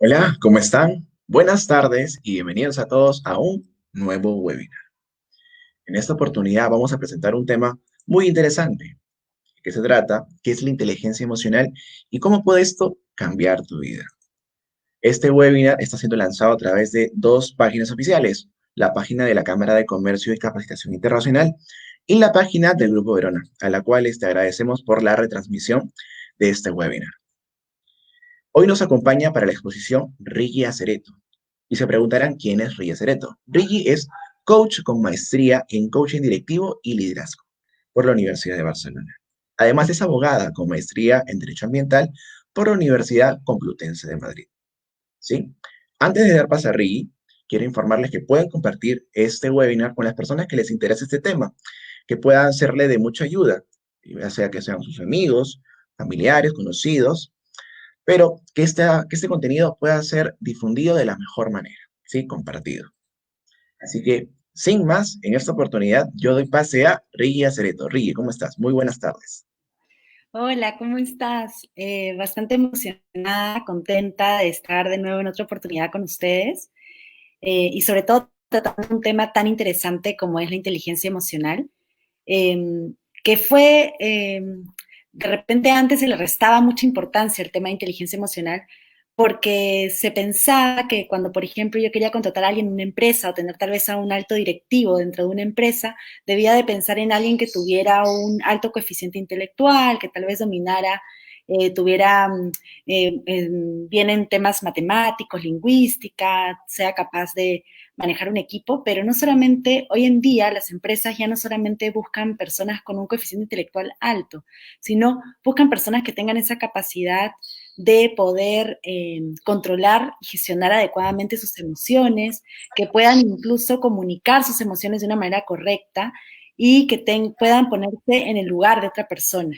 Hola, ¿cómo están? Buenas tardes y bienvenidos a todos a un nuevo webinar. En esta oportunidad vamos a presentar un tema muy interesante, que se trata, qué es la inteligencia emocional y cómo puede esto cambiar tu vida. Este webinar está siendo lanzado a través de dos páginas oficiales, la página de la Cámara de Comercio y Capacitación Internacional y la página del Grupo Verona, a la cual te agradecemos por la retransmisión de este webinar. Hoy nos acompaña para la exposición Ricky Acereto. Y se preguntarán quién es Ricky Acereto. Ricky es coach con maestría en coaching directivo y liderazgo por la Universidad de Barcelona. Además es abogada con maestría en Derecho Ambiental por la Universidad Complutense de Madrid. ¿Sí? Antes de dar paso a Ricky, quiero informarles que pueden compartir este webinar con las personas que les interese este tema, que puedan serle de mucha ayuda, ya sea que sean sus amigos, familiares, conocidos, pero que este contenido pueda ser difundido de la mejor manera, ¿sí? Compartido. Así que, sin más, en esta oportunidad yo doy pase a Ricky Acereto. Ricky, ¿cómo estás? Muy buenas tardes. Hola, ¿cómo estás? Bastante emocionada, contenta de estar de nuevo en otra oportunidad con ustedes y sobre todo tratando un tema tan interesante como es la inteligencia emocional, eh, que fue, de repente antes se le restaba mucha importancia al tema de inteligencia emocional porque se pensaba que cuando, por ejemplo, yo quería contratar a alguien en una empresa o tener tal vez a un alto directivo dentro de una empresa, debía de pensar en alguien que tuviera un alto coeficiente intelectual, que tal vez dominara, tuviera bien en temas matemáticos, lingüística, sea capaz de manejar un equipo, pero no solamente, hoy en día las empresas ya no solamente buscan personas con un coeficiente intelectual alto, sino buscan personas que tengan esa capacidad de poder controlar y gestionar adecuadamente sus emociones, que puedan incluso comunicar sus emociones de una manera correcta y que puedan ponerse en el lugar de otra persona.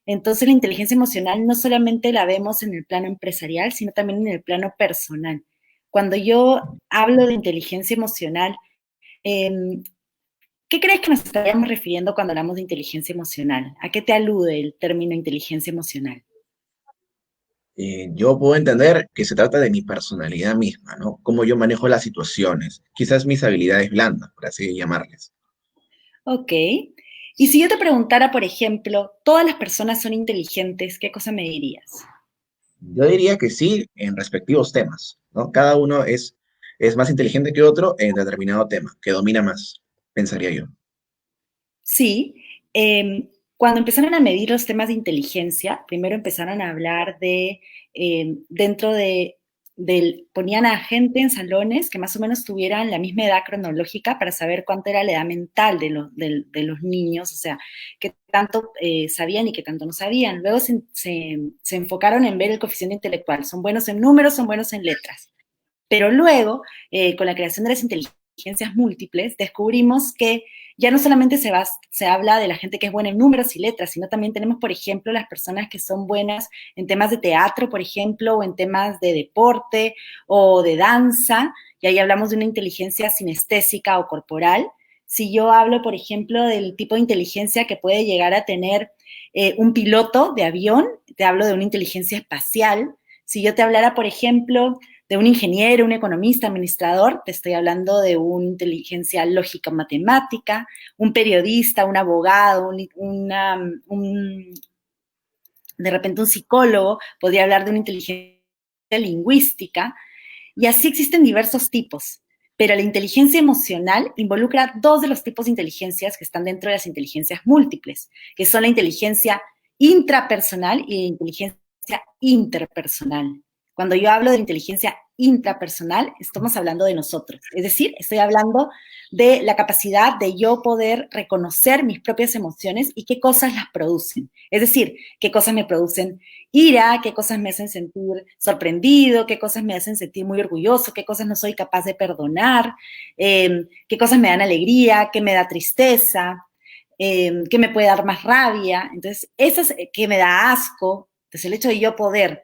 Entonces la inteligencia emocional no solamente la vemos en el plano empresarial, sino también en el plano personal. Cuando yo hablo de inteligencia emocional, eh, ¿qué crees que nos estaríamos refiriendo cuando hablamos de inteligencia emocional? ¿A qué te alude el término inteligencia emocional? Yo puedo entender que se trata de mi personalidad misma, ¿no? Cómo yo manejo las situaciones, quizás mis habilidades blandas, por así llamarles. Ok. Y si yo te preguntara, por ejemplo, ¿todas las personas son inteligentes? ¿Qué cosa me dirías? Yo diría que sí, en respectivos temas, ¿no? Cada uno es más inteligente que otro en determinado tema, que domina más, pensaría yo. Sí, cuando empezaron a medir los temas de inteligencia, primero empezaron a hablar de, dentro ponían a gente en salones que más o menos tuvieran la misma edad cronológica para saber cuánto era la edad mental de los niños, o sea, qué tanto sabían y qué tanto no sabían. Luego se enfocaron en ver el coeficiente intelectual, son buenos en números, son buenos en letras. Pero luego, con la creación de las inteligencias múltiples, descubrimos que ya no solamente se habla de la gente que es buena en números y letras, sino también tenemos, por ejemplo, las personas que son buenas en temas de teatro, por ejemplo, o en temas de deporte o de danza, y ahí hablamos de una inteligencia sinestésica o corporal. Si yo hablo, por ejemplo, del tipo de inteligencia que puede llegar a tener un piloto de avión, te hablo de una inteligencia espacial. Si yo te hablara, por ejemplo, de un ingeniero, un economista, administrador, te estoy hablando de una inteligencia lógica matemática, un periodista, un abogado, de repente un psicólogo, podría hablar de una inteligencia lingüística, y así existen diversos tipos. Pero la inteligencia emocional involucra dos de los tipos de inteligencias que están dentro de las inteligencias múltiples, que son la inteligencia intrapersonal y la inteligencia interpersonal. Cuando yo hablo de inteligencia intrapersonal, estamos hablando de nosotros. Es decir, estoy hablando de la capacidad de yo poder reconocer mis propias emociones y qué cosas las producen. Es decir, qué cosas me producen ira, qué cosas me hacen sentir sorprendido, qué cosas me hacen sentir muy orgulloso, qué cosas no soy capaz de perdonar, qué cosas me dan alegría, qué me da tristeza, qué me puede dar más rabia. Entonces, esas que me da asco, entonces el hecho de yo poder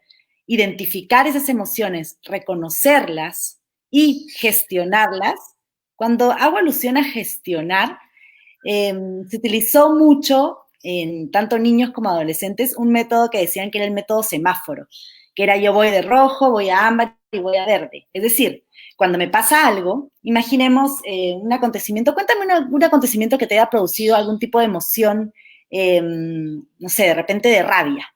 identificar esas emociones, reconocerlas y gestionarlas, cuando hago alusión a gestionar, se utilizó mucho en tanto niños como adolescentes un método que decían que era el método semáforo, que era yo voy de rojo, voy a ámbar y voy a verde. Es decir, cuando me pasa algo, imaginemos un acontecimiento, cuéntame un acontecimiento que te haya producido algún tipo de emoción, no sé, de repente de rabia.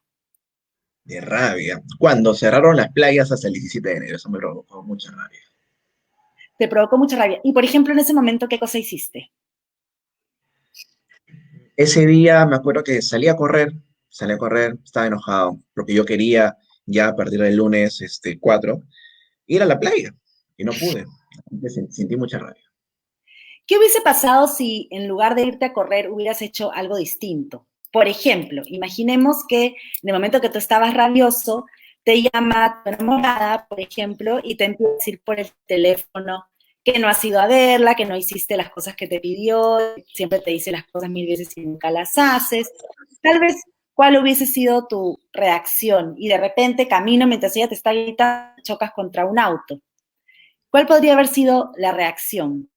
De rabia. Cuando cerraron las playas hasta el 17 de enero, eso me provocó mucha rabia. Te provocó mucha rabia. Y, por ejemplo, en ese momento, ¿qué cosa hiciste? Ese día me acuerdo que salí a correr, estaba enojado, porque yo quería ya a partir del lunes 4 ir a la playa y no pude. Sentí mucha rabia. ¿Qué hubiese pasado si en lugar de irte a correr hubieras hecho algo distinto? Por ejemplo, imaginemos que en el momento que tú estabas rabioso, te llama tu enamorada, por ejemplo, y te empieza a decir por el teléfono que no has ido a verla, que no hiciste las cosas que te pidió, siempre te dice las cosas mil veces y nunca las haces. Tal vez, ¿cuál hubiese sido tu reacción? Y de repente, camino mientras ella te está gritando, chocas contra un auto. ¿Cuál podría haber sido la reacción?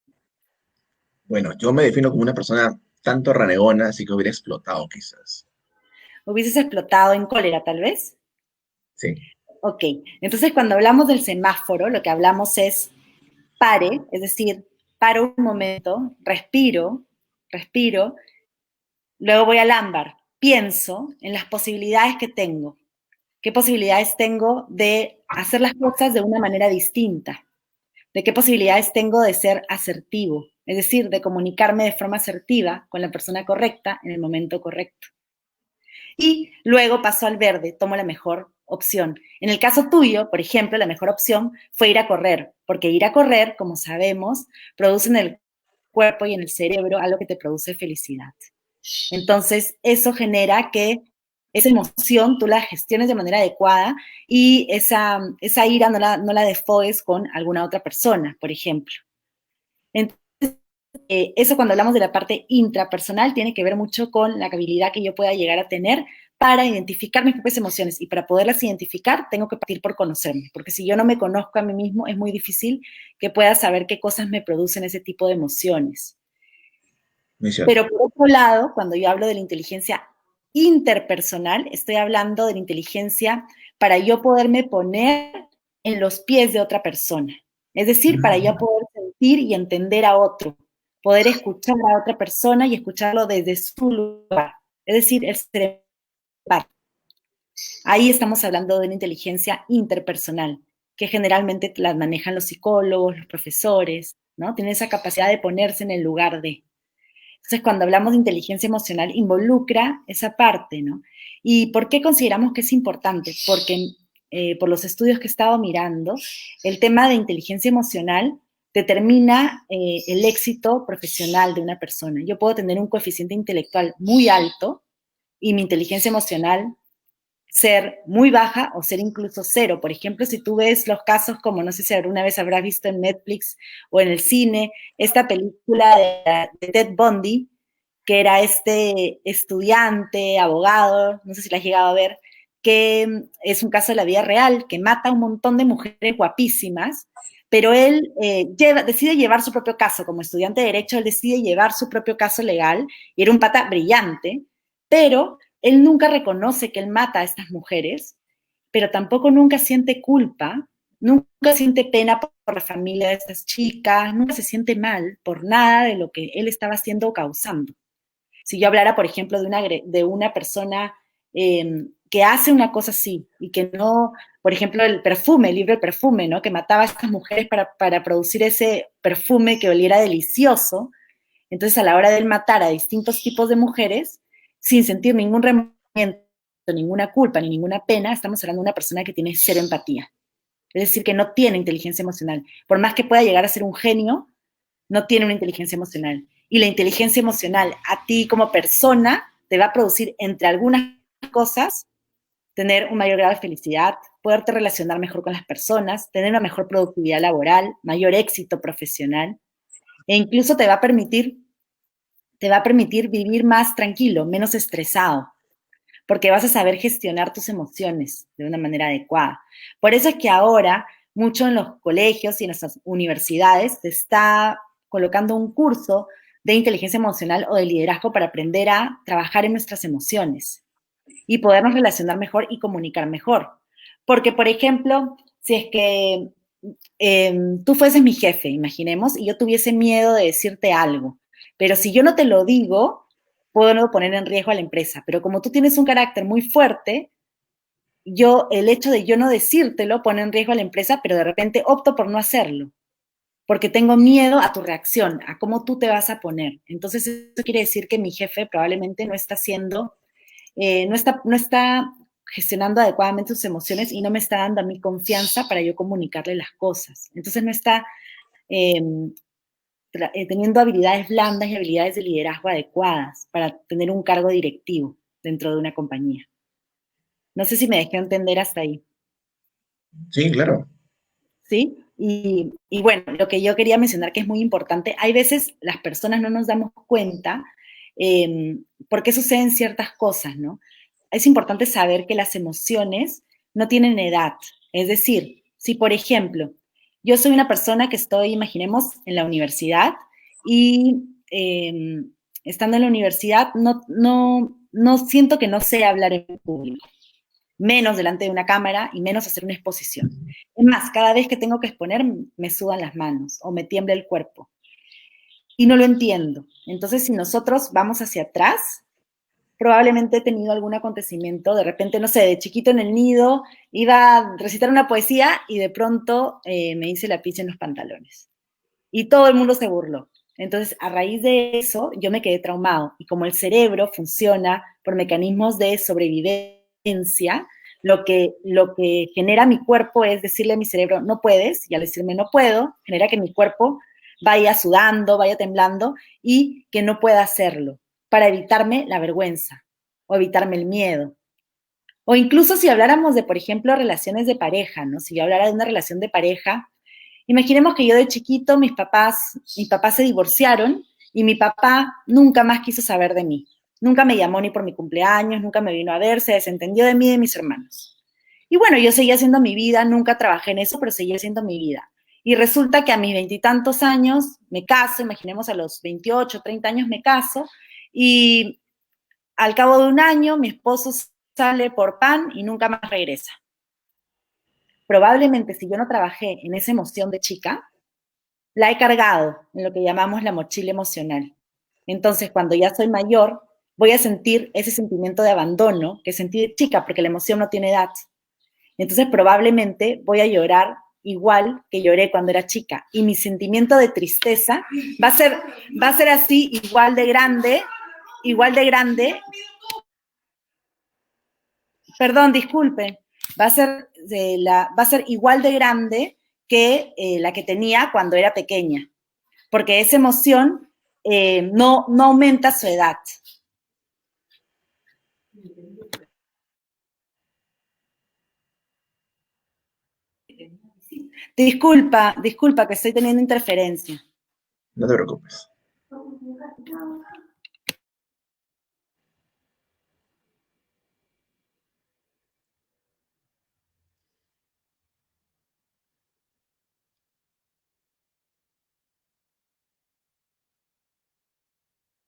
Bueno, yo me defino como una persona tanto renegona, así que hubiera explotado quizás. ¿Hubieses explotado en cólera, tal vez? Sí. Ok, entonces cuando hablamos del semáforo, lo que hablamos es pare, es decir, paro un momento, respiro, luego voy al ámbar, pienso en las posibilidades que tengo, qué posibilidades tengo de hacer las cosas de una manera distinta, de qué posibilidades tengo de ser asertivo, es decir, de comunicarme de forma asertiva con la persona correcta en el momento correcto. Y luego paso al verde, tomo la mejor opción. En el caso tuyo, por ejemplo, la mejor opción fue ir a correr, porque ir a correr, como sabemos, produce en el cuerpo y en el cerebro algo que te produce felicidad. Entonces, eso genera que esa emoción tú la gestiones de manera adecuada y esa ira no la desfogues con alguna otra persona, por ejemplo. Entonces, eso cuando hablamos de la parte intrapersonal tiene que ver mucho con la habilidad que yo pueda llegar a tener para identificar mis propias emociones y para poderlas identificar tengo que partir por conocerme, porque si yo no me conozco a mí mismo es muy difícil que pueda saber qué cosas me producen ese tipo de emociones. Muy cierto. Pero por otro lado, cuando yo hablo de la inteligencia interpersonal, estoy hablando de la inteligencia para yo poderme poner en los pies de otra persona. Es decir, para yo poder sentir y entender a otro, poder escuchar a otra persona y escucharlo desde su lugar. Es decir, el ser empático. Ahí estamos hablando de una inteligencia interpersonal, que generalmente la manejan los psicólogos, los profesores, ¿no? Tienen esa capacidad de ponerse en el lugar de. Entonces, cuando hablamos de inteligencia emocional, involucra esa parte, ¿no? ¿Y por qué consideramos que es importante? Porque por los estudios que he estado mirando, el tema de inteligencia emocional determina el éxito profesional de una persona. Yo puedo tener un coeficiente intelectual muy alto y mi inteligencia emocional ser muy baja o ser incluso cero. Por ejemplo, si tú ves los casos como, no sé si alguna vez habrás visto en Netflix o en el cine, esta película de Ted Bundy, que era este estudiante, abogado, no sé si la has llegado a ver, que es un caso de la vida real, que mata a un montón de mujeres guapísimas, pero él decide llevar su propio caso, como estudiante de Derecho, él decide llevar su propio caso legal, y era un pata brillante, pero él nunca reconoce que él mata a estas mujeres, pero tampoco nunca siente culpa, nunca siente pena por la familia de estas chicas, nunca se siente mal por nada de lo que él estaba haciendo o causando. Si yo hablara, por ejemplo, de una persona que hace una cosa así y que no, por ejemplo, el perfume, el libro del perfume, ¿no? Que mataba a estas mujeres para producir ese perfume que oliera delicioso. Entonces, a la hora de él matar a distintos tipos de mujeres, sin sentir ningún remordimiento, ninguna culpa ni ninguna pena, estamos hablando de una persona que tiene cero empatía. Es decir, que no tiene inteligencia emocional. Por más que pueda llegar a ser un genio, no tiene una inteligencia emocional. Y la inteligencia emocional a ti como persona te va a producir, entre algunas cosas, tener un mayor grado de felicidad, poderte relacionar mejor con las personas, tener una mejor productividad laboral, mayor éxito profesional, e incluso te va a permitir vivir más tranquilo, menos estresado, porque vas a saber gestionar tus emociones de una manera adecuada. Por eso es que ahora, mucho en los colegios y en las universidades, se está colocando un curso de inteligencia emocional o de liderazgo para aprender a trabajar en nuestras emociones y podernos relacionar mejor y comunicar mejor. Porque, por ejemplo, si es que tú fueses mi jefe, imaginemos, y yo tuviese miedo de decirte algo, pero si yo no te lo digo, puedo poner en riesgo a la empresa, pero como tú tienes un carácter muy fuerte, el hecho de yo no decírtelo pone en riesgo a la empresa, pero de repente opto por no hacerlo, porque tengo miedo a tu reacción, a cómo tú te vas a poner. Entonces, eso quiere decir que mi jefe probablemente no está haciendo, no está gestionando adecuadamente sus emociones y no me está dando a mí confianza para yo comunicarle las cosas. Entonces, no está eh, teniendo habilidades blandas y habilidades de liderazgo adecuadas para tener un cargo directivo dentro de una compañía. No sé si me dejé entender hasta ahí. Sí, claro. ¿Sí? Y bueno, lo que yo quería mencionar que es muy importante, hay veces las personas no nos damos cuenta por qué suceden ciertas cosas, ¿no? Es importante saber que las emociones no tienen edad. Es decir, si por ejemplo, yo soy una persona que estoy, imaginemos, en la universidad y estando en la universidad no siento que no sé hablar en público, menos delante de una cámara y menos hacer una exposición. Es más, cada vez que tengo que exponer me sudan las manos o me tiembla el cuerpo y no lo entiendo. Entonces, si nosotros vamos hacia atrás, probablemente he tenido algún acontecimiento, de repente, no sé, de chiquito en el nido, iba a recitar una poesía y de pronto me hice la picha en los pantalones. Y todo el mundo se burló. Entonces, a raíz de eso, yo me quedé traumado. Y como el cerebro funciona por mecanismos de sobrevivencia, lo que genera mi cuerpo es decirle a mi cerebro, no puedes, y al decirme no puedo, genera que mi cuerpo vaya sudando, vaya temblando y que no pueda hacerlo para evitarme la vergüenza o evitarme el miedo. O incluso si habláramos de, por ejemplo, relaciones de pareja, ¿no? Si yo hablara de una relación de pareja, imaginemos que yo de chiquito, mis papás se divorciaron y mi papá nunca más quiso saber de mí. Nunca me llamó ni por mi cumpleaños, nunca me vino a ver, se desentendió de mí y de mis hermanos. Y bueno, yo seguía haciendo mi vida, nunca trabajé en eso, pero seguía haciendo mi vida. Y resulta que a mis veintitantos años me caso, imaginemos a los 28, 30 años me caso, y al cabo de un año mi esposo sale por pan y nunca más regresa. Probablemente si yo no trabajé en esa emoción de chica, la he cargado en lo que llamamos la mochila emocional. Entonces, cuando ya soy mayor, voy a sentir ese sentimiento de abandono que sentí de chica, porque la emoción no tiene edad. Entonces, probablemente voy a llorar igual que lloré cuando era chica. Y mi sentimiento de tristeza va a ser así, igual de grande, perdón, disculpe, va a ser igual de grande que la que tenía cuando era pequeña, porque esa emoción no aumenta su edad. Disculpa que estoy teniendo interferencia. No te preocupes.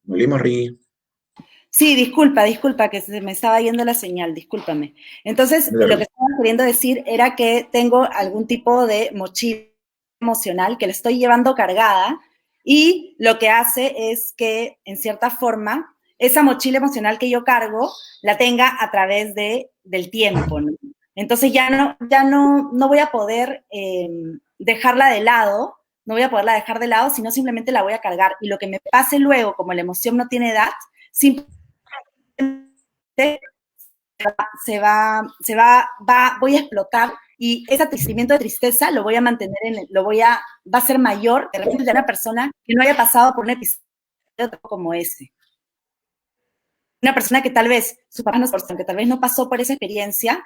Molí, morrí. Sí, disculpa, que se me estaba yendo la señal, discúlpame. Entonces, No te lo que preocupes. estaba queriendo decir era que tengo algún tipo de mochila emocional que le estoy llevando cargada y lo que hace es que, en cierta forma, esa mochila emocional que yo cargo la tenga a través del tiempo, ¿no? Entonces ya no voy a poder dejarla de lado, no voy a poderla dejar de lado, sino simplemente la voy a cargar. Y lo que me pase luego, como la emoción no tiene edad, simplemente voy a explotar y ese sentimiento de tristeza lo voy a mantener, va a ser mayor de repente de una persona que no haya pasado por un episodio como ese. Una persona que tal vez, su papá no es persona, que tal vez no pasó por esa experiencia,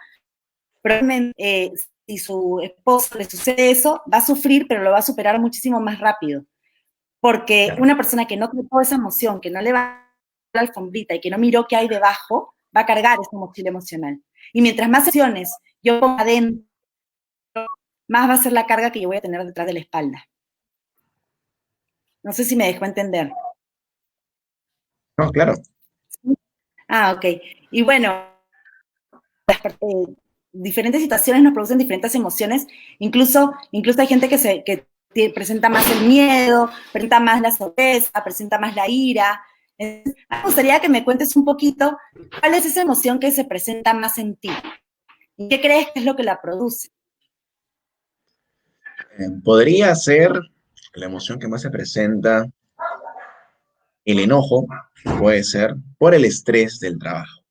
probablemente si su esposo le sucede eso, va a sufrir, pero lo va a superar muchísimo más rápido. Porque Claro. una persona que no trató esa emoción, que no le va a la alfombrita y que no miró qué hay debajo, va a cargar esa mochila emocional. Y mientras más acciones yo ponga adentro, más va a ser la carga que yo voy a tener detrás de la espalda. No sé si me dejó entender. No, claro. Ah, ok. Y bueno, diferentes situaciones nos producen diferentes emociones, incluso hay gente que presenta más el miedo, presenta más la sorpresa, presenta más la ira. Entonces, me gustaría que me cuentes un poquito cuál es esa emoción que se presenta más en ti y qué crees que es lo que la produce. Podría ser la emoción que más se presenta, el enojo, puede ser, por el estrés del trabajo.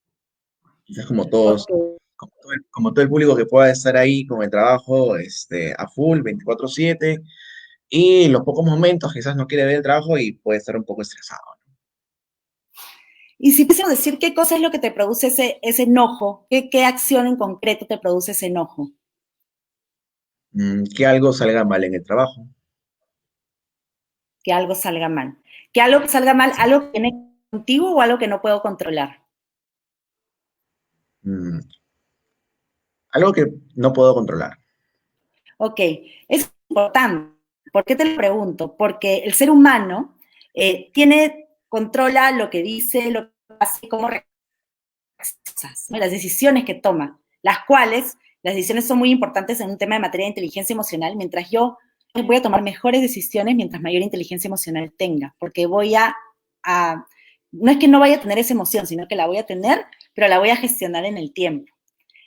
Quizás como todos, Ok. como todo el público que pueda estar ahí con el trabajo a full, 24/7, y los pocos momentos quizás no quiere ver el trabajo y puede estar un poco estresado. Y si pudiésemos decir qué cosa es lo que te produce ese enojo, qué acción en concreto te produce ese enojo, Que algo salga mal en el trabajo. que algo salga mal. Que algo que salga mal, algo que viene contigo o algo que no puedo controlar. Mm, Algo que no puedo controlar. Ok, es importante. ¿Por qué te lo pregunto? Porque el ser humano controla lo que dice, lo que hace, cómo reacciona, ¿no? Las decisiones que toma, las decisiones son muy importantes en un tema de materia de inteligencia emocional, mientras yo voy a tomar mejores decisiones mientras mayor inteligencia emocional tenga, porque no es que no vaya a tener esa emoción, sino que la voy a tener, pero la voy a gestionar en el tiempo.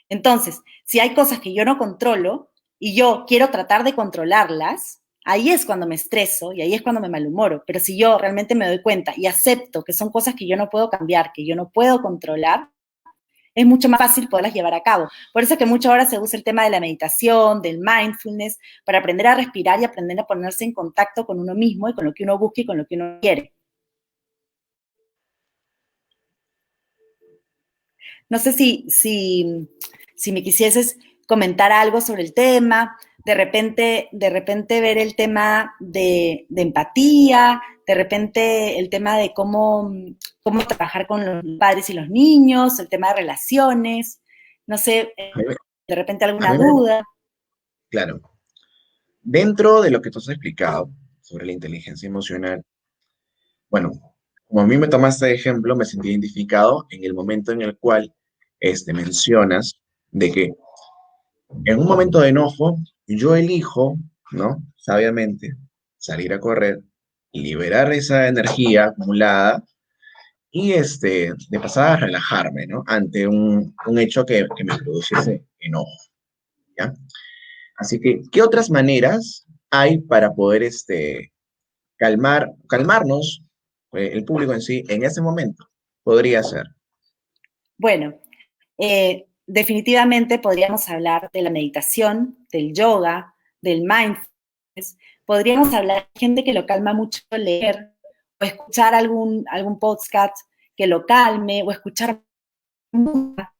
Entonces, si hay cosas que yo no controlo y yo quiero tratar de controlarlas, ahí es cuando me estreso y ahí es cuando me malhumoro. Pero si yo realmente me doy cuenta y acepto que son cosas que yo no puedo cambiar, que yo no puedo controlar, es mucho más fácil poderlas llevar a cabo. Por eso es que mucho ahora se usa el tema de la meditación, del mindfulness, para aprender a respirar y aprender a ponerse en contacto con uno mismo y con lo que uno busca y con lo que uno quiere. No sé si me quisieses comentar algo sobre el tema, de repente ver el tema de empatía, de repente el tema de cómo trabajar con los padres y los niños, el tema de relaciones, no sé, A mí, me- de repente a alguna mí duda. claro, dentro de lo que tú has explicado sobre la inteligencia emocional, bueno, como a mí me tomaste de ejemplo, me sentí identificado en el momento en el cual mencionas de que en un momento de enojo yo elijo, ¿no? Sabiamente, salir a correr, liberar esa energía acumulada y de pasar a relajarme, ¿no? Ante un hecho que me produciese enojo, ¿ya? Así que, ¿qué otras maneras hay para poder calmarnos, el público en sí, en ese momento? Podría ser. Bueno, definitivamente podríamos hablar de la meditación, del yoga, del mindfulness. Podríamos hablar de gente que lo calma mucho leer o escuchar algún podcast que lo calme o escuchar música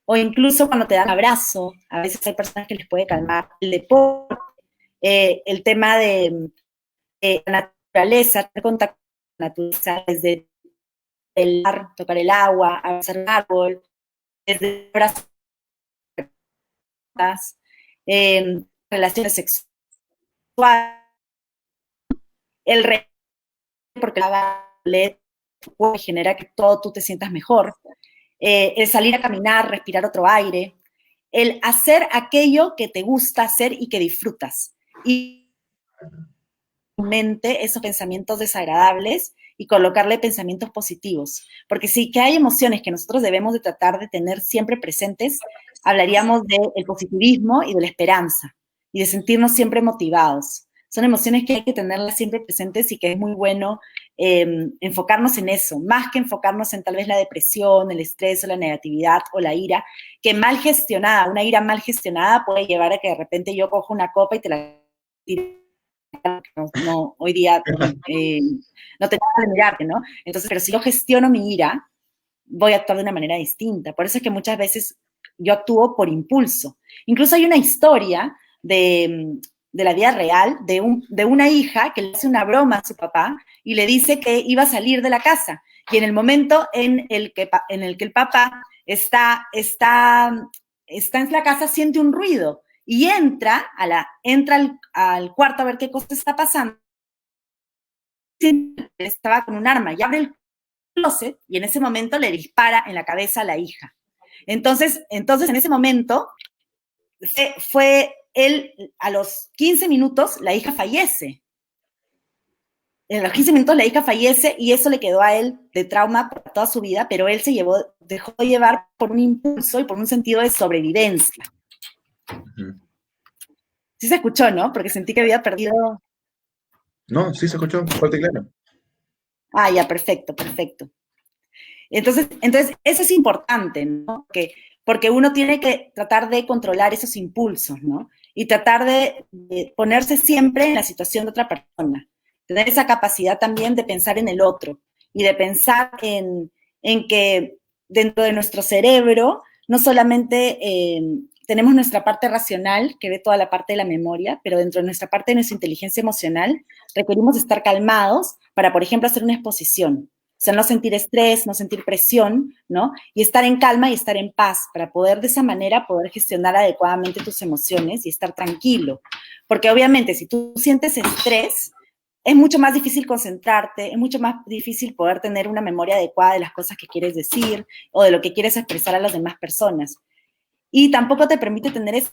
o incluso cuando te dan un abrazo. A veces hay personas que les puede calmar el deporte, el tema de la naturaleza, tener contacto con la naturaleza, desde tocar el agua, abrazar un árbol, desde abrazar relaciones sexuales, el re porque la LED genera que todo tú te sientas mejor, el salir a caminar, respirar otro aire, el hacer aquello que te gusta hacer y que disfrutas. Y mente esos pensamientos desagradables y colocarle pensamientos positivos. Porque sí que hay emociones que nosotros debemos de tratar de tener siempre presentes, hablaríamos del positivismo y de la esperanza y de sentirnos siempre motivados. Son emociones que hay que tenerlas siempre presentes y que es muy bueno enfocarnos en eso, más que enfocarnos en tal vez la depresión, el estrés o la negatividad o la ira, que mal gestionada, una ira mal gestionada puede llevar a que de repente yo cojo una copa y te la tiro no, hoy día no tengo nada de mirarte, ¿no? Entonces, pero si yo gestiono mi ira, voy a actuar de una manera distinta. Por eso es que muchas veces yo actúo por impulso. Incluso hay una historia de la vida real de una hija que le hace una broma a su papá y le dice que iba a salir de la casa. Y en el momento en el que el papá está en la casa, siente un ruido y entra al cuarto a ver qué cosa está pasando. Estaba con un arma y abre el closet y en ese momento le dispara en la cabeza a la hija. Entonces en ese momento, fue él, a los 15 minutos, la hija fallece. En los 15 minutos la hija fallece y eso le quedó a él de trauma por toda su vida, pero él dejó llevar por un impulso y por un sentido de sobrevivencia. Ujú. Sí se escuchó, ¿no? Porque sentí que había perdido. No, sí se escuchó, fuerte y claro. Ah, ya, perfecto, perfecto. Entonces eso es importante, ¿no? Porque uno tiene que tratar de controlar esos impulsos, ¿no? Y tratar de ponerse siempre en la situación de otra persona. Tener esa capacidad también de pensar en el otro y de pensar en que dentro de nuestro cerebro no solamente tenemos nuestra parte racional, que ve toda la parte de la memoria, pero dentro de nuestra parte de nuestra inteligencia emocional requerimos estar calmados para, por ejemplo, hacer una exposición. O sea, no sentir estrés, no sentir presión, ¿no? Y estar en calma y estar en paz para poder de esa manera poder gestionar adecuadamente tus emociones y estar tranquilo. Porque obviamente si tú sientes estrés, es mucho más difícil concentrarte, es mucho más difícil poder tener una memoria adecuada de las cosas que quieres decir o de lo que quieres expresar a las demás personas. Y tampoco te permite tener esa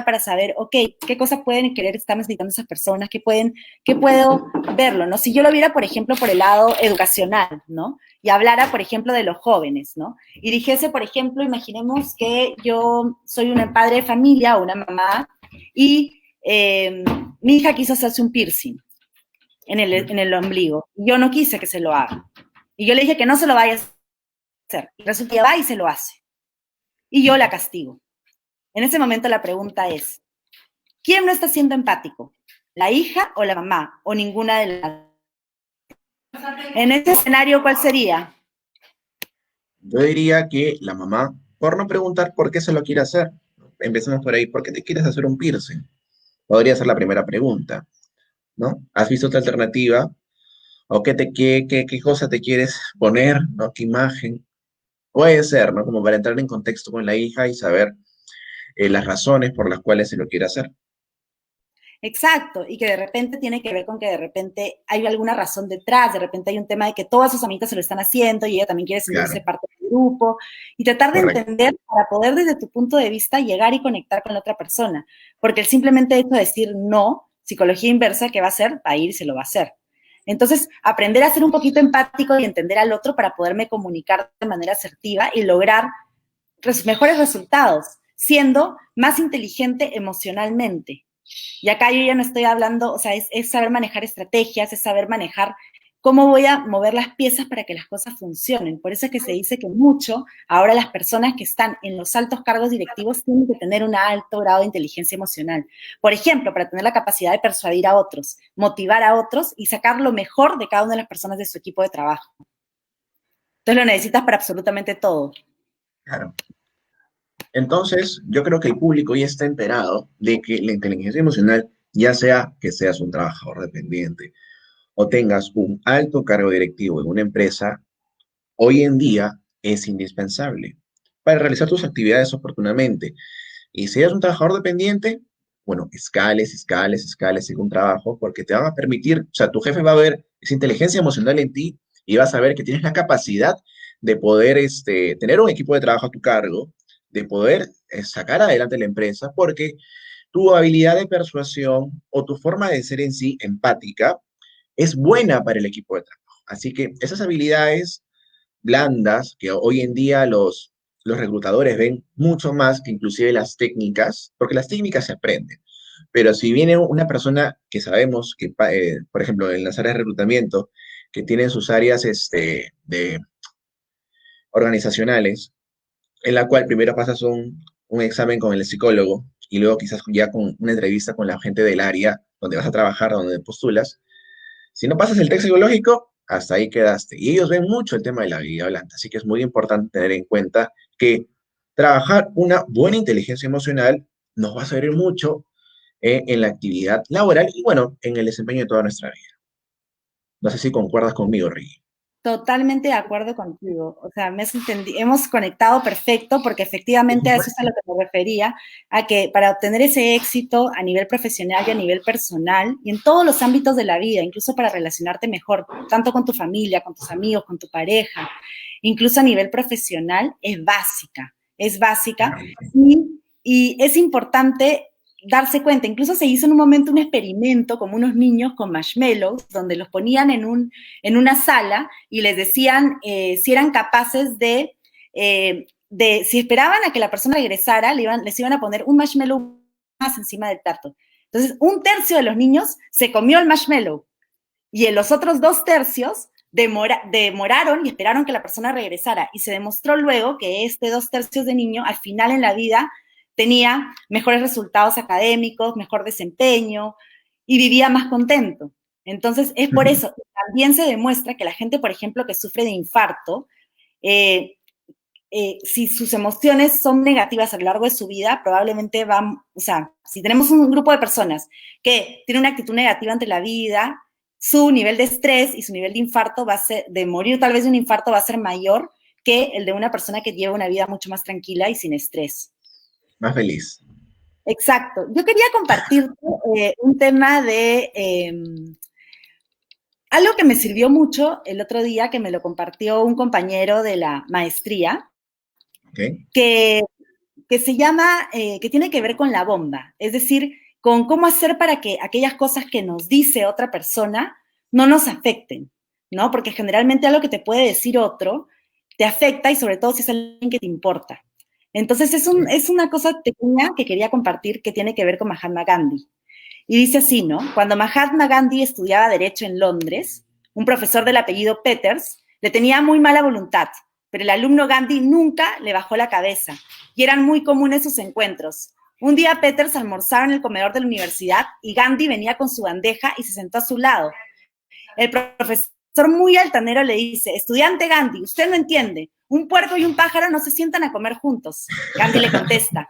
para saber, ok, qué cosas pueden querer estar necesitando esas personas, qué puedo verlo, ¿no? Si yo lo viera, por ejemplo, por el lado educacional, ¿no? Y hablara, por ejemplo, de los jóvenes, ¿no? Y dijese, por ejemplo, imaginemos que yo soy una padre de familia o una mamá y mi hija quiso hacerse un piercing en el ombligo. Yo no quise que se lo haga. Y yo le dije que no se lo vaya a hacer. Y resulta que va y se lo hace. Y yo la castigo. En ese momento la pregunta es, ¿quién no está siendo empático? ¿La hija o la mamá? ¿O ninguna de las? En este escenario, ¿cuál sería? Yo diría que la mamá, por no preguntar por qué se lo quiere hacer, empecemos por ahí, ¿por qué te quieres hacer un piercing? Podría ser la primera pregunta, ¿no? ¿Has visto otra alternativa? ¿O qué cosa te quieres poner, ¿no? ¿Qué imagen? Puede ser, ¿no? Como para entrar en contexto con la hija y saber las razones por las cuales se lo quiere hacer. Exacto, y que de repente tiene que ver con que de repente hay alguna razón detrás, de repente hay un tema de que todas sus amigas se lo están haciendo y ella también quiere sentirse Claro, parte del grupo, y tratar de correcto. entender para poder desde tu punto de vista llegar y conectar con la otra persona, porque el simplemente hecho de decir no, psicología inversa, ¿qué va a hacer? Va a ir y se lo va a hacer. Entonces, aprender a ser un poquito empático y entender al otro para poderme comunicar de manera asertiva y lograr mejores resultados, siendo más inteligente emocionalmente. Y acá yo ya no estoy hablando, o sea, es saber manejar estrategias, es saber manejar cómo voy a mover las piezas para que las cosas funcionen. Por eso es que se dice que mucho, ahora las personas que están en los altos cargos directivos tienen que tener un alto grado de inteligencia emocional. Por ejemplo, para tener la capacidad de persuadir a otros, motivar a otros y sacar lo mejor de cada una de las personas de su equipo de trabajo. Entonces lo necesitas para absolutamente todo. Claro. Entonces, yo creo que el público ya está enterado de que la inteligencia emocional, ya sea que seas un trabajador dependiente o tengas un alto cargo directivo en una empresa, hoy en día es indispensable para realizar tus actividades oportunamente. Y si eres un trabajador dependiente, bueno, escales en un trabajo, porque te van a permitir, o sea, tu jefe va a ver esa inteligencia emocional en ti y vas a ver que tienes la capacidad de poder tener un equipo de trabajo a tu cargo, de poder sacar adelante la empresa, porque tu habilidad de persuasión o tu forma de ser en sí empática es buena para el equipo de trabajo. Así que esas habilidades blandas que hoy en día los reclutadores ven mucho más que inclusive las técnicas, porque las técnicas se aprenden. Pero si viene una persona que sabemos que, por ejemplo, en las áreas de reclutamiento, que tienen sus áreas de organizacionales, en la cual primero pasas un examen con el psicólogo y luego quizás ya con una entrevista con la gente del área donde vas a trabajar, donde postulas, si no pasas el test psicológico, hasta ahí quedaste. Y ellos ven mucho el tema de la habilidad blanda, así que es muy importante tener en cuenta que trabajar una buena inteligencia emocional nos va a servir mucho en la actividad laboral y bueno, en el desempeño de toda nuestra vida. No sé si concuerdas conmigo, Ricky. Totalmente de acuerdo contigo. O sea, hemos conectado perfecto porque Por efectivamente a eso es a supuesto. lo que me refería, a que para obtener ese éxito a nivel profesional y a nivel personal y en todos los ámbitos de la vida, incluso para relacionarte mejor, tanto con tu familia, con tus amigos, con tu pareja, incluso a nivel profesional, es básica y Y es importante darse cuenta, incluso se hizo en un momento un experimento como unos niños con marshmallows, donde los ponían en una sala y les decían si eran capaces si esperaban a que la persona regresara, les iban a poner un marshmallow más encima del plato. Entonces, un tercio de los niños se comió el marshmallow y en los otros 2 tercios demoraron y esperaron que la persona regresara. Y se demostró luego que 2 tercios de niño al final en la vida tenía mejores resultados académicos, mejor desempeño y vivía más contento. Entonces, es por Ujú. eso. También se demuestra que la gente, por ejemplo, que sufre de infarto, eh, si sus emociones son negativas a lo largo de su vida, probablemente o sea, si tenemos un grupo de personas que tiene una actitud negativa ante la vida, su nivel de estrés y su nivel de infarto de morir tal vez de un infarto va a ser mayor que el de una persona que lleva una vida mucho más tranquila y sin estrés. Más feliz. Exacto. Yo quería compartirte un tema de algo que me sirvió mucho el otro día, que me lo compartió un compañero de la maestría, ¿Ok? que se llama, que tiene que ver con la bomba, es decir, con cómo hacer para que aquellas cosas que nos dice otra persona no nos afecten, ¿no? Porque generalmente algo que te puede decir otro te afecta y sobre todo si es alguien que te importa. Entonces Sí. es una cosa pequeña que quería compartir que tiene que ver con Mahatma Gandhi. Y dice así, ¿no? Cuando Mahatma Gandhi estudiaba Derecho en Londres, un profesor del apellido Peters le tenía muy mala voluntad, pero el alumno Gandhi nunca le bajó la cabeza y eran muy comunes sus encuentros. Un día Peters almorzaba en el comedor de la universidad y Gandhi venía con su bandeja y se sentó a su lado. El profesor muy altanero le dice, estudiante Gandhi, usted no entiende, un puerco y un pájaro no se sientan a comer juntos. Gandhi le contesta,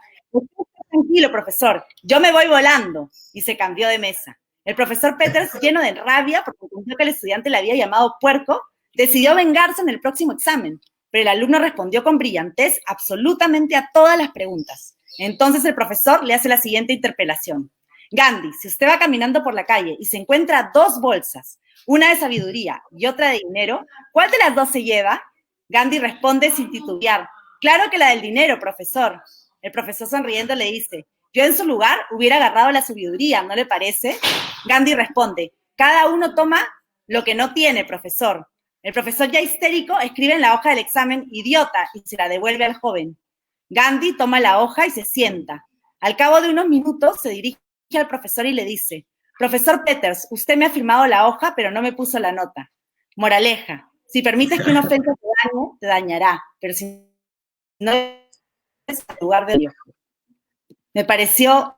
tranquilo, profesor, yo me voy volando. Y se cambió de mesa. El profesor Peters, lleno de rabia porque entendió que el estudiante le había llamado puerco, decidió vengarse en el próximo examen, pero el alumno respondió con brillantez absolutamente a todas las preguntas. Entonces el profesor le hace la siguiente interpelación. Gandhi, si usted va caminando por la calle y se encuentra 2 bolsas, una de sabiduría y otra de dinero, ¿cuál de las dos se lleva? Gandhi responde sin titubear. Claro que la del dinero, profesor. El profesor sonriendo le dice, yo en su lugar hubiera agarrado la sabiduría, ¿no le parece? Gandhi responde, cada uno toma lo que no tiene, profesor. El profesor ya histérico escribe en la hoja del examen idiota y se la devuelve al joven. Gandhi toma la hoja y se sienta. Al cabo de unos minutos se dirige al profesor y le dice, profesor Peters, usted me ha firmado la hoja pero no me puso la nota. Moraleja, si permites que una ofensa te dañe, te dañará, pero si no es en lugar de Dios. Me pareció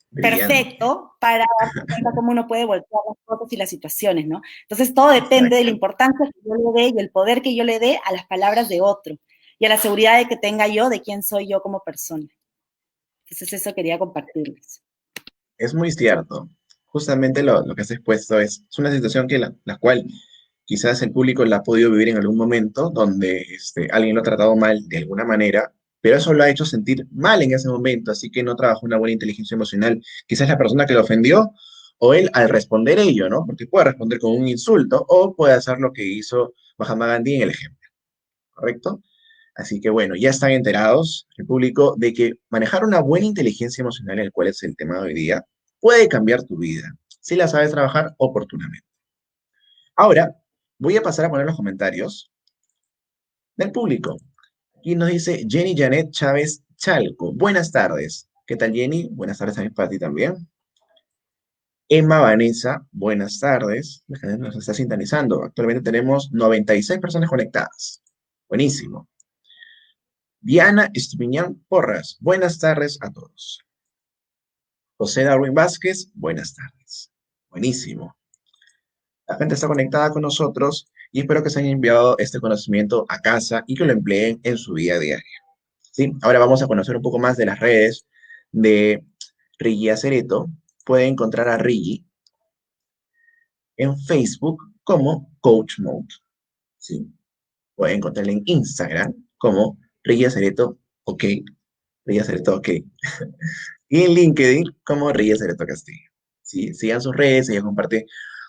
Brillante. perfecto para darse cuenta cómo uno puede voltear las cosas y las situaciones, ¿no? Entonces todo depende de la Exacto. importancia que yo le dé y el poder que yo le dé a las palabras de otro y a la seguridad de que tenga yo de quién soy yo como persona. Entonces eso quería compartirles. Es muy cierto. Justamente lo que has expuesto es una situación que la cual quizás el público la ha podido vivir en algún momento, donde alguien lo ha tratado mal de alguna manera, pero eso lo ha hecho sentir mal en ese momento, así que no trabajó una buena inteligencia emocional. Quizás la persona que lo ofendió o él al responder ello, ¿no? Porque puede responder con un insulto o puede hacer lo que hizo Mahatma Gandhi en el ejemplo, ¿correcto? Así que bueno, ya están enterados el público de que manejar una buena inteligencia emocional, el cual es el tema de hoy día, puede cambiar tu vida si la sabes trabajar oportunamente. Ahora, voy a pasar a poner los comentarios del público. Aquí nos dice Jenny Janet Chávez Chalco. Buenas tardes. ¿Qué tal, Jenny? Buenas tardes también para ti también. Emma Vanessa, buenas tardes. La gente nos está sintonizando. Actualmente tenemos 96 personas conectadas. Buenísimo. Diana Estupiñán Porras, buenas tardes a todos. José Darwin Vázquez, buenas tardes. Buenísimo. La gente está conectada con nosotros y espero que se hayan enviado este conocimiento a casa y que lo empleen en su vida diaria. ¿Sí? Ahora vamos a conocer un poco más de las redes de Rigi Acereto. Pueden encontrar a Rigi en Facebook como Coach Mode. ¿Sí? Pueden encontrarla en Instagram como Rigi Acereto, ok. Rigi Acereto, ok. Y en LinkedIn como Reyes Cereto Castillo. ¿Sí? Sigan sus redes, ella comparte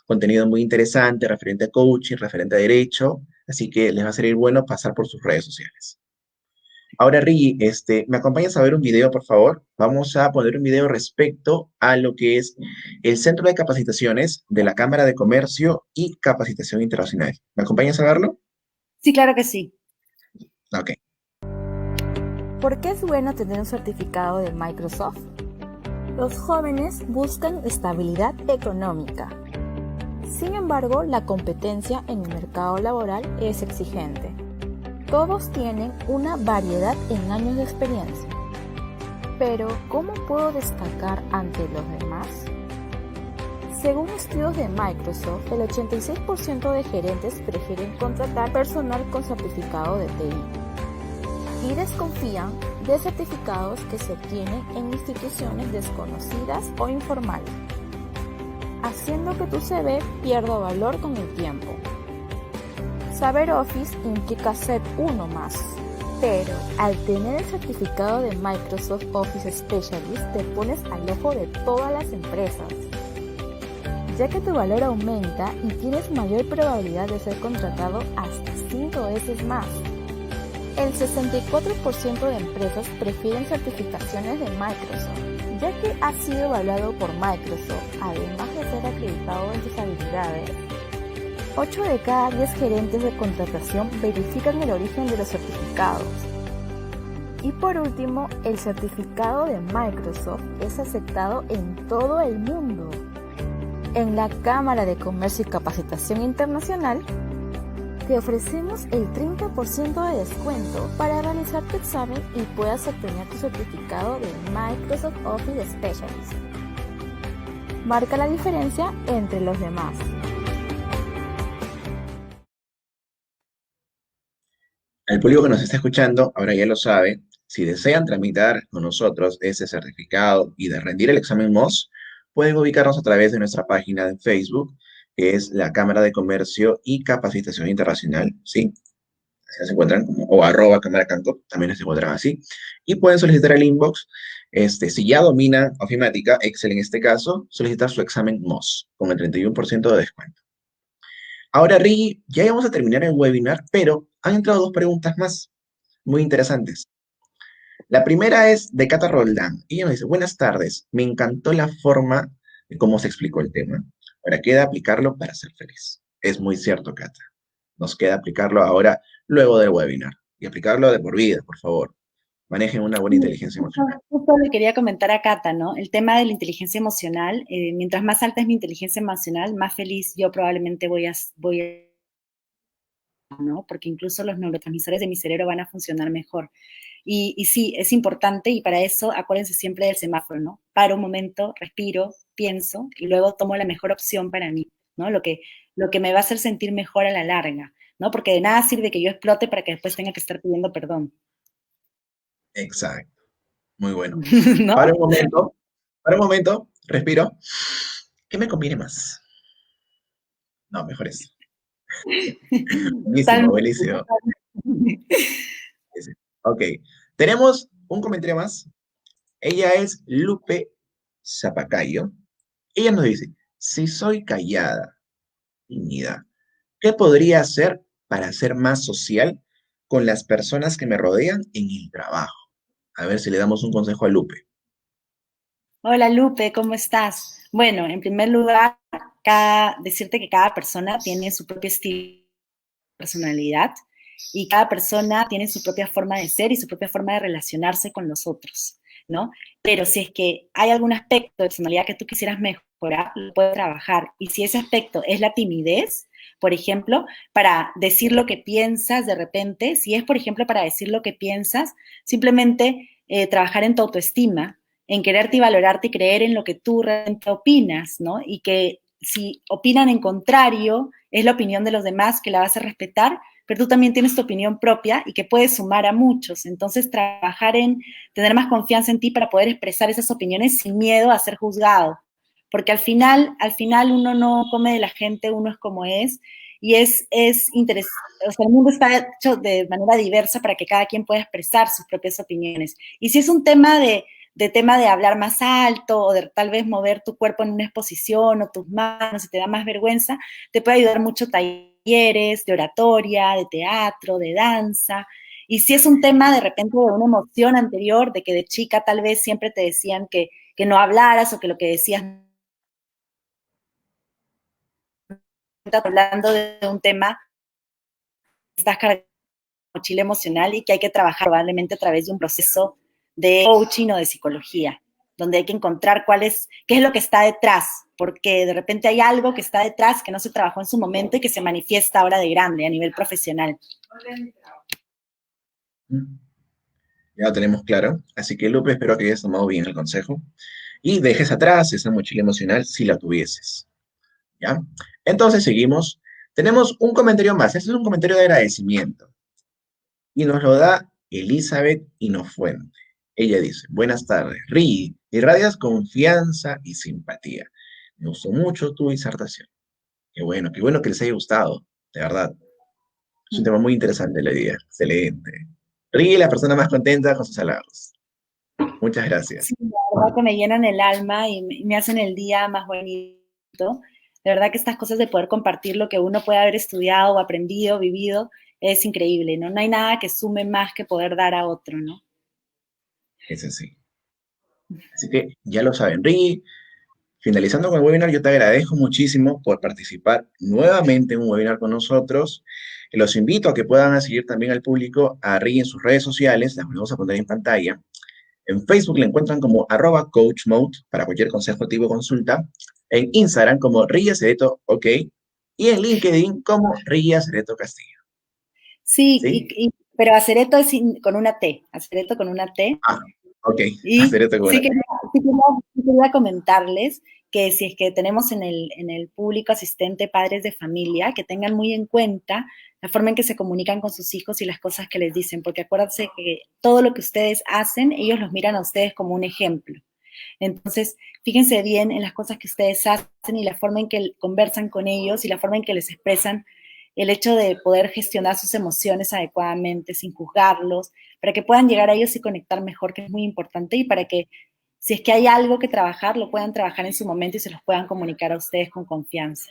contenido muy interesante referente a coaching, referente a derecho, así que les va a ser bueno pasar por sus redes sociales. Ahora, Rigi, ¿me acompañas a ver un video, por favor? Vamos a poner un video respecto a lo que es el Centro de Capacitaciones de la Cámara de Comercio y Capacitación Internacional. ¿Me acompañas a verlo? Sí, claro que sí. Ok. ¿Por qué es bueno tener un certificado de Microsoft? Los jóvenes buscan estabilidad económica. Sin embargo, la competencia en el mercado laboral es exigente. Todos tienen una variedad en años de experiencia. Pero, ¿cómo puedo destacar ante los demás? Según estudios de Microsoft, el 86% de gerentes prefieren contratar personal con certificado de TI y desconfían de certificados que se obtienen en instituciones desconocidas o informales, haciendo que tu CV pierda valor con el tiempo. Saber Office implica ser uno más, pero al tener el certificado de Microsoft Office Specialist te pones al ojo de todas las empresas, ya que tu valor aumenta y tienes mayor probabilidad de ser contratado hasta 5 veces más. El 64% de empresas prefieren certificaciones de Microsoft, ya que ha sido evaluado por Microsoft, además de ser acreditado en sus habilidades. 8 de cada 10 gerentes de contratación verifican el origen de los certificados. Y por último, el certificado de Microsoft es aceptado en todo el mundo. En la Cámara de Comercio y Capacitación Internacional, te ofrecemos el 30% de descuento para realizar tu examen y puedas obtener tu certificado de Microsoft Office Specialist. Marca la diferencia entre los demás. El público que nos está escuchando ahora ya lo sabe. Si desean tramitar con nosotros ese certificado y de rendir el examen MOS, pueden ubicarnos a través de nuestra página de Facebook, que es la Cámara de Comercio y Capacitación Internacional, ¿sí? Así se encuentran, o arroba Cámara Canco, también se encuentran así. Y pueden solicitar el inbox, si ya dominan ofimática, Excel en este caso, solicitar su examen MOS con el 31% de descuento. Ahora, Rigi, ya vamos a terminar el webinar, pero han entrado dos preguntas más muy interesantes. La primera es de Cata Roldán. Ella nos dice, buenas tardes, me encantó la forma de cómo se explicó el tema. Ahora queda aplicarlo para ser feliz. Es muy cierto, Cata. Nos queda aplicarlo ahora, luego del webinar. Y aplicarlo de por vida, por favor. Manejen una buena inteligencia emocional. Justo le quería comentar a Cata, ¿no? El tema de la inteligencia emocional, mientras más alta es mi inteligencia emocional, más feliz yo probablemente voy a, ¿no? Porque incluso los neurotransmisores de mi cerebro van a funcionar mejor. Y sí, es importante y para eso acuérdense siempre del semáforo, ¿no? Paro un momento, respiro, pienso y luego tomo la mejor opción para mí, ¿no? Lo que me va a hacer sentir mejor a la larga, ¿no? Porque de nada sirve que yo explote para que después tenga que estar pidiendo perdón, Exacto. Muy bueno. ¿no? Para un momento, respiro. ¿Qué me conviene más? No, mejor es. Buenísimo, Totalmente. buenísimo. Ese. Ok, tenemos un comentario más. Ella es Lupe Zapacayo. Ella nos dice, si soy callada, tímida, ¿qué podría hacer para ser más social con las personas que me rodean en el trabajo? A ver si le damos un consejo a Lupe. Hola Lupe, ¿cómo estás? Bueno, en primer lugar, decirte que cada persona tiene su propio estilo, personalidad y cada persona tiene su propia forma de ser y su propia forma de relacionarse con los otros, ¿no? Pero si es que hay algún aspecto de personalidad que tú quisieras mejorar, lo puedes trabajar. Y si ese aspecto es la timidez, por ejemplo, para decir lo que piensas de repente, si es, por ejemplo, para decir lo que piensas, simplemente trabajar en tu autoestima, en quererte y valorarte y creer en lo que tú realmente opinas, ¿no? Y que si opinan en contrario, es la opinión de los demás que la vas a respetar, pero tú también tienes tu opinión propia y que puedes sumar a muchos. Entonces, trabajar en tener más confianza en ti para poder expresar esas opiniones sin miedo a ser juzgado. Porque al final uno no come de la gente, uno es como es, y es interesante, o sea, el mundo está hecho de manera diversa para que cada quien pueda expresar sus propias opiniones. Y si es un tema de hablar más alto o de tal vez mover tu cuerpo en una exposición o tus manos y te da más vergüenza, te puede ayudar mucho talleres de oratoria, de teatro, de danza Y si es un tema de repente de una emoción anterior, de que de chica tal vez siempre te decían que no hablaras o que lo que decías hablando de un tema, estás cargando mochila emocional y que hay que trabajar probablemente a través de un proceso de coaching o de psicología, donde hay que encontrar qué es lo que está detrás, porque de repente hay algo que está detrás que no se trabajó en su momento y que se manifiesta ahora de grande a nivel profesional. Ya lo tenemos claro. Así que, Lupe, espero que hayas tomado bien el consejo y dejes atrás esa mochila emocional si la tuvieses. ¿Ya? Entonces seguimos. Tenemos un comentario más. Este es un comentario de agradecimiento y nos lo da Elizabeth Inofuente. Ella dice, buenas tardes, Ri, irradias confianza y simpatía. Me gustó mucho tu disertación. Qué bueno que les haya gustado, de verdad. Es un tema muy interesante la idea. Excelente. Ri, la persona más contenta con sus halagos. Muchas Sí, gracias. la verdad que me llenan el alma y me hacen el día más bonito. De verdad que estas cosas de poder compartir lo que uno puede haber estudiado o aprendido, vivido, es increíble, ¿no? No hay nada que sume más que poder dar a otro, ¿no? Es así. Así que ya lo saben, Ri. Finalizando con el webinar, yo te agradezco muchísimo por participar nuevamente en un webinar con nosotros. Los invito a que puedan seguir también al público a Ri en sus redes sociales, las vamos a poner en pantalla. En Facebook le encuentran como @coachmode para cualquier consejo, tipo o consulta. En Instagram como Ria Cereto OK. Y en LinkedIn como Ria Cereto Castillo. Sí, ¿Sí? pero Acereto es con una T, Acereto con una T. Ah, OK. Y Cereto con una T. sí quería comentarles que si es que tenemos en el público asistente padres de familia, que tengan muy en cuenta la forma en que se comunican con sus hijos y las cosas que les dicen, porque acuérdense que todo lo que ustedes hacen, ellos los miran a ustedes como un ejemplo. Entonces, fíjense bien en las cosas que ustedes hacen y la forma en que conversan con ellos y la forma en que les expresan el hecho de poder gestionar sus emociones adecuadamente, sin juzgarlos, para que puedan llegar a ellos y conectar mejor, que es muy importante, y para que si es que hay algo que trabajar, lo puedan trabajar en su momento y se los puedan comunicar a ustedes con confianza.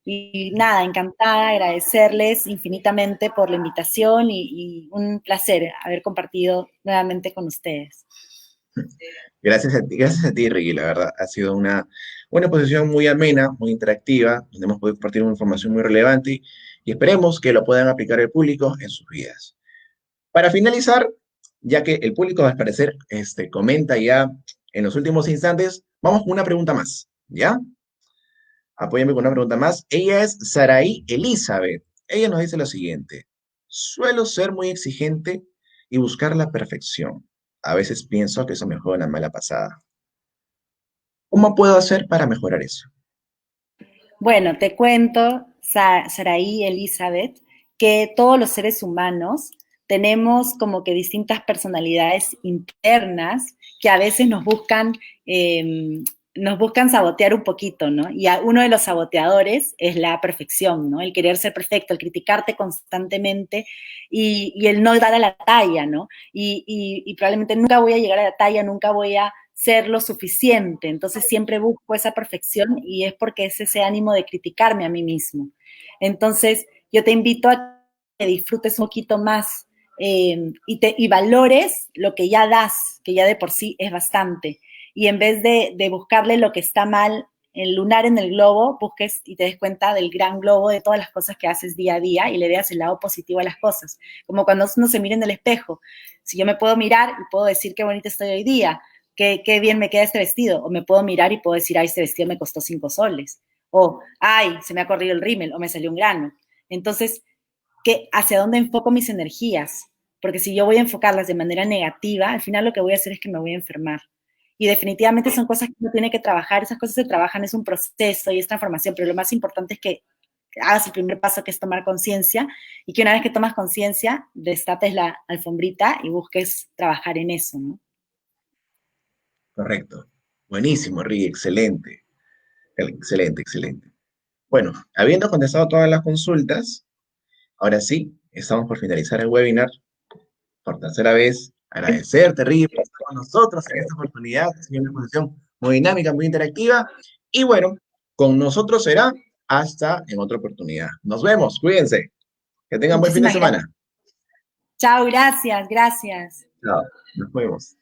Y nada, encantada, agradecerles infinitamente por la invitación y un placer haber compartido nuevamente con ustedes. Gracias a ti, Ricky, la verdad. Ha sido una posición muy amena, muy interactiva, donde hemos podido compartir una información muy relevante y esperemos que lo puedan aplicar el público en sus vidas. Para finalizar, ya que el público al parecer comenta ya en los últimos instantes, vamos con una pregunta más, ¿ya? Apóyame con una pregunta más. Ella es Saraí Elizabeth. Ella nos dice lo siguiente. Suelo ser muy exigente y buscar la perfección. A veces pienso que eso me juega una mala pasada. ¿Cómo puedo hacer para mejorar eso? Bueno, te cuento, Saraí Elizabeth, que todos los seres humanos tenemos como que distintas personalidades internas que a veces nos buscan sabotear un poquito, ¿no? Y uno de los saboteadores es la perfección, ¿no? El querer ser perfecto, el criticarte constantemente y el no dar a la talla, ¿no? Y probablemente nunca voy a llegar a la talla, nunca voy a ser lo suficiente. Entonces siempre busco esa perfección y es porque es ese ánimo de criticarme a mí mismo. Entonces yo te invito a que disfrutes un poquito más y valores lo que ya das, que ya de por sí es bastante. Y en vez de buscarle lo que está mal, el lunar en el globo, busques y te des cuenta del gran globo de todas las cosas que haces día a día y le veas el lado positivo a las cosas. Como cuando uno se mira en el espejo. Si yo me puedo mirar y puedo decir qué bonita estoy hoy día, qué bien me queda este vestido, o me puedo mirar y puedo decir, ay, este vestido me costó 5 soles, o ay, se me ha corrido el rímel, o me salió un grano. Entonces, ¿hacia dónde enfoco mis energías? Porque si yo voy a enfocarlas de manera negativa, al final lo que voy a hacer es que me voy a enfermar. Y definitivamente son cosas que uno tiene que trabajar, esas cosas se trabajan, es un proceso y es transformación, pero lo más importante es que hagas el primer paso, que es tomar conciencia, y que una vez que tomas conciencia, destapes la alfombrita y busques trabajar en eso, ¿no? Correcto. Buenísimo, Ricky. Excelente. Excelente, excelente. Bueno, habiendo contestado todas las consultas, ahora sí, estamos por finalizar el webinar. Por tercera vez, agradecerte, Ricky, por estar con nosotros en esta oportunidad. Ha sido una exposición muy dinámica, muy interactiva. Y bueno, con nosotros será hasta en otra oportunidad. Nos vemos, cuídense. Que tengan buen fin de Muchísimas gracias. semana. Chao, gracias, gracias. Chao, nos vemos.